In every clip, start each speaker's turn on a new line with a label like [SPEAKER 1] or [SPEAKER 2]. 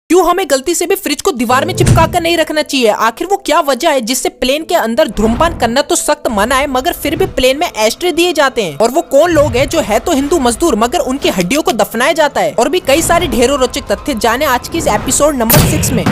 [SPEAKER 1] क्यों हमें गलती से भी फ्रिज को दीवार में चिपका कर नहीं रखना चाहिए? आखिर वो क्या वजह है जिससे प्लेन के अंदर धूम्रपान करना तो सख्त मना है मगर फिर भी प्लेन में एस्ट्रे दिए जाते हैं? और वो कौन लोग हैं जो है तो हिंदू मजदूर मगर उनकी हड्डियों को दफनाया जाता है? और भी कई सारे ढेरों रोचक तथ्य जाने आज की इस एपिसोड नंबर 6 में।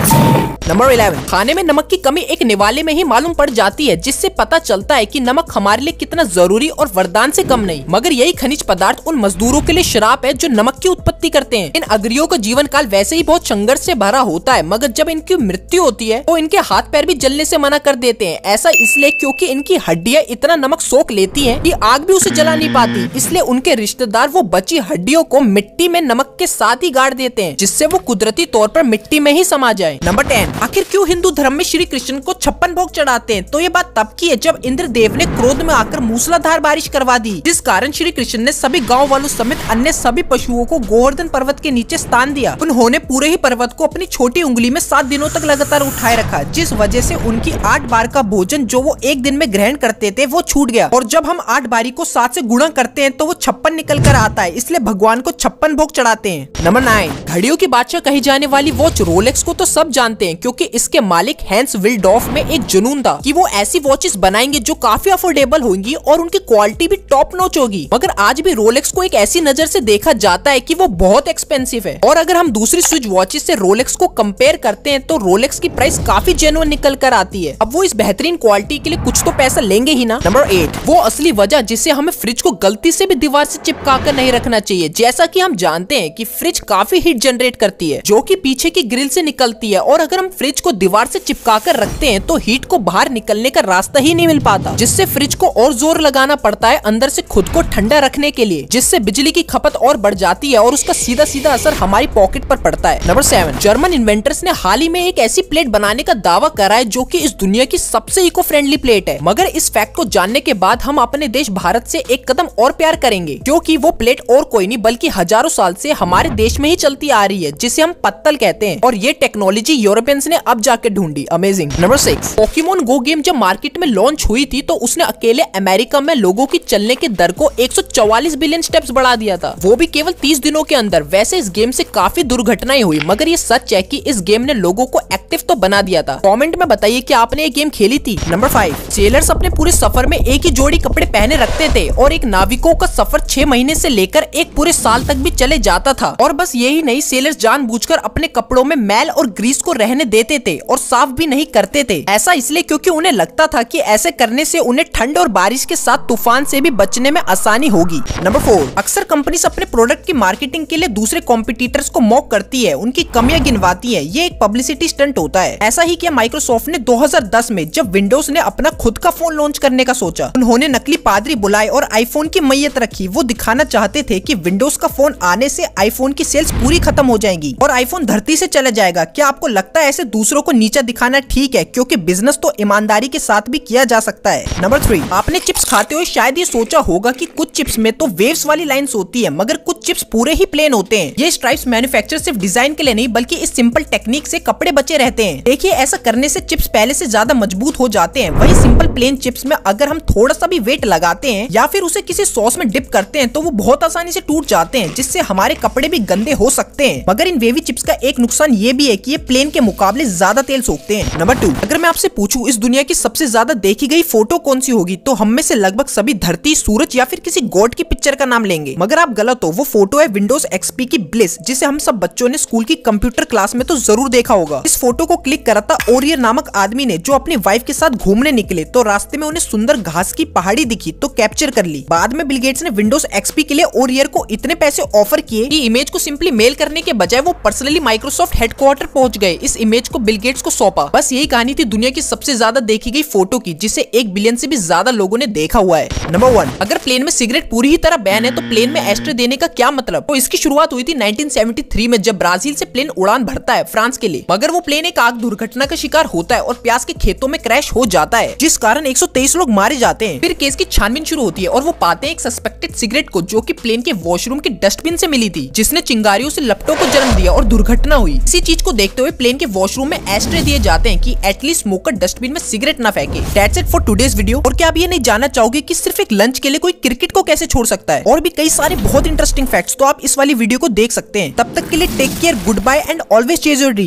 [SPEAKER 1] नंबर 11, खाने में नमक की कमी एक निवाले में ही मालूम पड़ जाती है, जिससे पता चलता है कि नमक हमारे लिए कितना जरूरी और वरदान से कम नहीं। मगर यही खनिज पदार्थ उन मजदूरों के लिए श्राप है जो नमक की उत्पत्ति करते हैं। इन अग्रियों का जीवन काल वैसे ही बहुत संघर्ष से भरा होता है, मगर जब इनकी मृत्यु होती है तो इनके हाथ पैर भी जलने से मना कर देते हैं। ऐसा इसलिए क्योंकि इनकी हड्डियां इतना नमक सोख लेती हैं कि आग भी उसे जला नहीं पाती। इसलिए उनके रिश्तेदार वो बची हड्डियों को मिट्टी में नमक के साथ ही गाड़ देते हैं, जिससे वो कुदरती तौर पर मिट्टी में ही समा जाए। नंबर 10, आखिर क्यों हिंदू धर्म में श्री कृष्ण को 56 भोग चढ़ाते हैं? तो ये बात तब की है जब इंद्रदेव ने क्रोध में आकर मूसलाधार बारिश करवा दी, जिस कारण श्री कृष्ण ने सभी गांव वालों समेत अन्य सभी पशुओं को गोवर्धन पर्वत के नीचे स्थान दिया। उन्होंने पूरे ही पर्वत को अपनी छोटी उंगली में 7 दिनों तक लगातार उठाए रखा, जिस वजह से उनकी 8 बार का भोजन जो वो एक दिन में ग्रहण करते थे वो छूट गया। और जब हम 8 बारी को 7 से गुणा करते हैं तो वो 56 निकल कर आता है, इसलिए भगवान को 56 भोग चढ़ाते हैं। नंबर 9, घड़ियों की बादशाह कही जाने वाली वॉच रोलेक्स को तो सब जानते हैं, क्योंकि इसके मालिक हैंस विल्डॉर्फ में एक जुनून था कि वो ऐसी वॉचेस बनाएंगे जो काफी अफोर्डेबल होंगी और उनकी क्वालिटी भी टॉप नॉच होगी। मगर आज भी रोलेक्स को एक ऐसी नजर से देखा जाता है कि वो बहुत एक्सपेंसिव है। और अगर हम दूसरी स्विच वॉचेस से रोलेक्स को कंपेयर करते हैं तो रोलेक्स की प्राइस काफी जेन्युइन निकल कर आती है। अब वो इस बेहतरीन क्वालिटी के लिए कुछ तो पैसा लेंगे ही ना। नंबर 8, वो असली वजह जिससे हमें फ्रिज को गलती से भी दीवार से चिपका कर नहीं रखना चाहिए। जैसा कि हम जानते हैं कि फ्रिज काफी हीट जनरेट करती है जो कि पीछे की ग्रिल से निकलती है, और अगर हम फ्रिज को दीवार से चिपका कर रखते हैं तो हीट को बाहर निकलने का रास्ता ही नहीं मिल पाता, जिससे फ्रिज को और जोर लगाना पड़ता है अंदर से खुद को ठंडा रखने के लिए, जिससे बिजली की खपत और बढ़ जाती है और उसका सीधा सीधा असर हमारी पॉकेट पर पड़ता है। नंबर 7, जर्मन इन्वेंटर्स ने हाल ही में एक ऐसी प्लेट बनाने का दावा करा है जो कि इस दुनिया की सबसे इको फ्रेंडली प्लेट है। मगर इस फैक्ट को जानने के बाद हम अपने देश भारत से एक कदम और प्यार करेंगे, क्योंकि वो प्लेट और कोई नहीं बल्कि हजारों साल से हमारे देश में ही चलती आ रही है, जिसे हम पत्तल कहते हैं। और ये टेक्नोलॉजी यूरोपियंस ने अब जाके ढूंढी। अमेजिंग। नंबर 6, पोकेमॉन गो गेम जब मार्केट में लॉन्च हुई थी तो उसने अकेले अमेरिका में लोगों की चलने के दर को 144 बिलियन स्टेप्स बढ़ा दिया था, वो भी केवल 30 दिनों के अंदर। वैसे इस गेम से काफी दुर्घटनाएं हुई, मगर ये सच है कि इस गेम ने लोगों को एक्टिव तो बना दिया था। कमेंट में बताइए कि आपने ये गेम खेली थी। नंबर 5, सेलर्स अपने पूरे सफर में एक ही जोड़ी कपड़े पहने रखते थे और एक नाविकों का सफर 6 महीने से लेकर एक पूरे साल तक भी चले जाता था। और बस यही नहीं, सेलर्स जानबूझकर अपने कपड़ों में मैल और ग्रीस को रहने देते थे और साफ भी नहीं करते थे। ऐसा इसलिए क्योंकि उन्हें लगता था कि ऐसे करने से उन्हें ठंड और बारिश के साथ तूफान से भी बचने में आसानी होगी। नंबर 4, अक्सर कंपनीज अपने प्रोडक्ट की मार्केटिंग के लिए दूसरे कॉम्पिटिटर्स को मॉक करती है, उनकी कमियां गिनवाती है। ये एक पब्लिसिटी स्टंट होता है। ऐसा ही किया माइक्रोसॉफ्ट ने 2010 में, जब विंडोज ने अपना खुद का फोन लॉन्च करने का सोचा। उन्होंने नकली पादरी बुलाए और आईफोन की मैयत रखी। वो दिखाना चाहते थे कि विंडोज का फोन आने से आईफोन की सेल्स पूरी खत्म हो जाएंगी और आईफोन धरती से चला जाएगा। क्या आपको लगता है ऐसे दूसरों को नीचा दिखाना ठीक है? क्योंकि बिजनेस तो ईमानदारी के साथ भी किया जा सकता है। नंबर 3, आपने चिप्स खाते हुए शायद ये सोचा होगा कि कुछ चिप्स में तो वेव्स वाली लाइंस होती है, मगर कुछ चिप्स पूरे ही प्लेन होते हैं। ये स्ट्राइप्स मैन्युफैक्चर सिर्फ डिजाइन के लिए नहीं बल्कि इस सिंपल टेक्निक से कपड़े बचे रहते हैं। देखिए, ऐसा करने से चिप्स पहले से ज्यादा मजबूत हो जाते हैं। वही सिंपल प्लेन चिप्स में अगर हम थोड़ा सा भी वेट लगाते हैं या फिर उसे किसी सॉस में डिप करते हैं तो वो बहुत आसानी से टूट जाते हैं, जिससे हमारे कपड़े भी गंदे हो सकते हैं। मगर इन वेवी चिप्स का एक नुकसान ये भी है कि ये प्लेन के मुकाबले ज्यादा तेल सोखते हैं। नंबर 2, अगर मैं आपसे पूछूं इस दुनिया की सबसे ज्यादा देखी गई फोटो कौन सी होगी, तो हम में से लगभग सभी धरती, सूरज या फिर किसी गॉड की पिक्चर का नाम लेंगे। मगर आप गलत हो। वो फोटो है विंडोज एक्सपी की ब्लिस, जिसे हम सब बच्चों ने स्कूल की कंप्यूटर क्लास में तो जरूर देखा होगा। इस फोटो को क्लिक करा था ओरियर नामक आदमी ने, जो अपनी वाइफ के साथ घूमने निकले तो रास्ते में उन्हें सुंदर घास की पहाड़ी दिखी तो कैप्चर कर ली। बाद में बिल गेट्स ने विंडोज एक्सपी के लिए ओरियर को इतने पैसे ऑफर किए कि इमेज को सिंपली मेल करने के बजाय वो पर्सनली माइक्रोसॉफ्ट हेडक्वार्टर पहुंच गए। इस इमेज को बिल गेट्स को सौंपा। बस यही कहानी थी दुनिया की सबसे ज्यादा देखी गई फोटो की, जिसे 1 बिलियन से भी ज्यादा लोगों ने देखा हुआ है। नंबर 1, अगर प्लेन में सिगरेट पूरी ही तरह बैन है तो प्लेन में एस्ट्रे देने का क्या मतलब? तो इसकी शुरुआत हुई थी 1973 में, जब ब्राजील से प्लेन उड़ान भरता है फ्रांस के लिए। मगर वो प्लेन एक आग दुर्घटना का शिकार होता है और प्याज के खेतों में क्रैश हो जाता है, जिस कारण 123 लोग मारे जाते हैं। फिर केस की छानबीन शुरू होती है और वो पाते हैं एक सस्पेक्टेड सिगरेट को, जो कि प्लेन के वॉशरूम के डस्टबिन से मिली थी, जिसने चिंगारियों से लपटों को जन्म दिया और दुर्घटना हुई। इसी चीज को देखते हुए प्लेन के वॉशरूम में एस्ट्रे दिए जाते हैं कि एटलीस्ट स्मोकर डस्टबिन में सिगरेट ना फेंके। That's it for today's video. और क्या आप ये नहीं जानना चाहोगे कि सिर्फ एक लंच के लिए कोई क्रिकेट को कैसे छोड़ सकता है? और भी कई सारे बहुत इंटरेस्टिंग फैक्ट्स तो आप इस वाली वीडियो को देख सकते हैं। तब तक के लिए take care, good bye and always chase your dream.